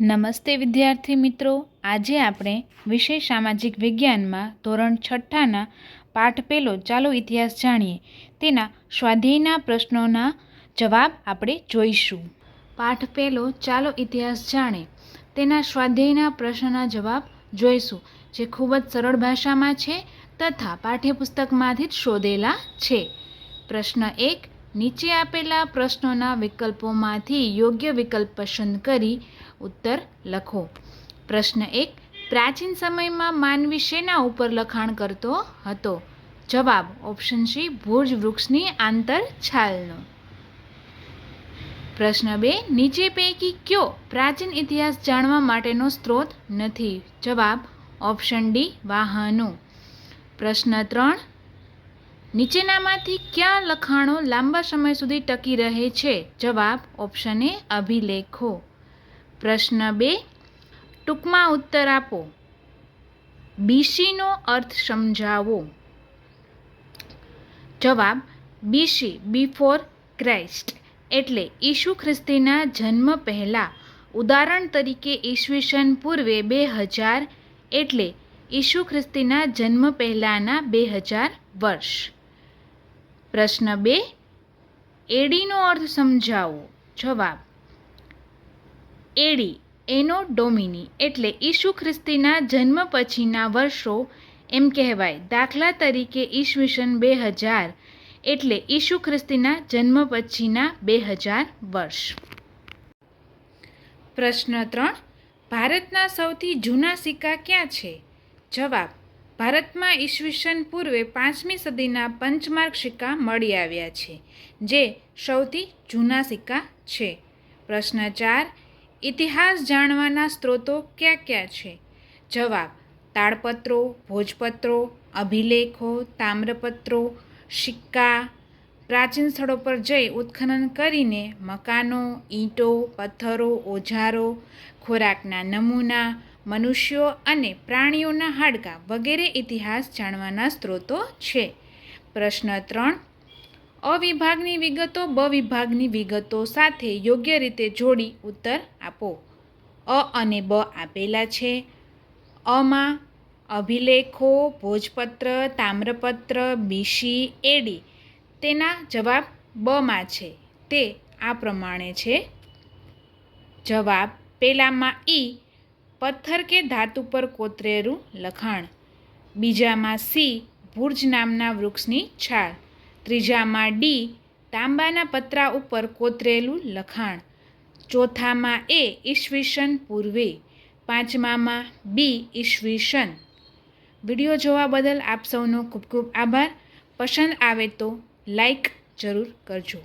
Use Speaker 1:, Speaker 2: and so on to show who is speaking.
Speaker 1: નમસ્તે વિદ્યાર્થી મિત્રો, આજે આપણે વિષય સામાજિક વિજ્ઞાનમાં ધોરણ 6ના પાઠ પહેલો ચાલો ઇતિહાસ જાણીએ તેના સ્વાધ્યાયના પ્રશ્નોના જવાબ આપણે જોઈશું। પાઠ પહેલો ચાલો ઇતિહાસ જાણે તેના સ્વાધ્યાયના પ્રશ્નના જવાબ જોઈશું, જે ખૂબ જ સરળ ભાષામાં છે તથા પાઠ્યપુસ્તકમાંથી જ શોધેલા છે। પ્રશ્ન 1, નીચે આપેલા પ્રશ્નોના વિકલ્પોમાંથી યોગ્ય વિકલ્પ પસંદ કરી ઉત્તર લખો। પ્રશ્ન 1, પ્રાચીન સમયમાં માનવી શેના ઉપર લખાણ કરતો હતો? જવાબ ઓપ્શન સી, ભુજ વૃક્ષની આંતરછાલનો। પ્રશ્ન 2, નીચે પૈકી કયો પ્રાચીન ઇતિહાસ જાણવા માટેનો સ્ત્રોત નથી? જવાબ ઓપ્શન ડી, વાહનો। પ્રશ્ન 3, નીચેનામાંથી કયા લખાણો લાંબા સમય સુધી ટકી રહે છે? જવાબ ઓપ્શન એ, અભિલેખો। પ્રશ્ન 2, ટૂંકમાં ઉત્તર આપો। બીસીનો અર્થ સમજાવો। જવાબ બીસી, બિફોર ક્રાઇસ્ટ, એટલે ઈસુ ખ્રિસ્તીના જન્મ પહેલાં। ઉદાહરણ તરીકે ઈસવીસન પૂર્વે 2000 એટલે ઈસુ ખ્રિસ્તીના જન્મ પહેલાંના 2000 વર્ષ। પ્રશ્ન 2, એડીનો અર્થ સમજાવો। જવાબ એડી, એનો ડોમિની, એટલે ઈસુ ખ્રિસ્તીના જન્મ પછીના વર્ષો એમ કહેવાય। દાખલા તરીકે ઈસવીસન 2000 એટલે ઈસુ ખ્રિસ્તીના જન્મ પછીના 2000 વર્ષ। પ્રશ્ન 3, ભારતના સૌથી જૂના સિક્કા ક્યાં છે? જવાબ ભારતમાં ઈસવીસન પૂર્વે 5મી સદીના પંચમાર્ક સિક્કા મળી આવ્યા છે, જે સૌથી જૂના સિક્કા છે। પ્રશ્ન 4, ઇતિહાસ જાણવાના સ્ત્રોતો કયા કયા છે? જવાબ તાળપત્રો, ભોજપત્રો, અભિલેખો, તામ્રપત્રો, સિક્કા, પ્રાચીન સ્થળો પર જઈ ઉત્ખનન કરીને મકાનો, ઈંટો, પથ્થરો, ઓજારો, ખોરાકના નમૂના, મનુષ્યો અને પ્રાણીઓના હાડકાં વગેરે ઇતિહાસ જાણવાના સ્ત્રોતો છે। પ્રશ્ન 3, અ વિભાગની વિગતો બ વિભાગની વિગતો સાથે યોગ્ય રીતે જોડી ઉત્તર આપો। અ અને બ આપેલા છે। અમાં અભિલેખો, ભોજપત્ર, તામ્રપત્ર, બીસી, એડી, તેના જવાબ બમાં છે, તે આ પ્રમાણે છે। જવાબ પહેલામાં ઈ, પથ્થર કે ધાતુ પર કોતરેલું લખાણ। બીજામાં સી, ભુજ નામના વૃક્ષની છાલ। ત્રીજામાં ડી, તાંબાના પતરા ઉપર કોતરેલું લખાણ। ચોથામાં એ, ઈસવીસન પૂર્વે। પાંચમામાં બી, ઈસવીસન। વિડીયો જોવા બદલ આપ સૌનો ખૂબ ખૂબ આભાર। પસંદ આવે તો લાઈક જરૂર કરજો।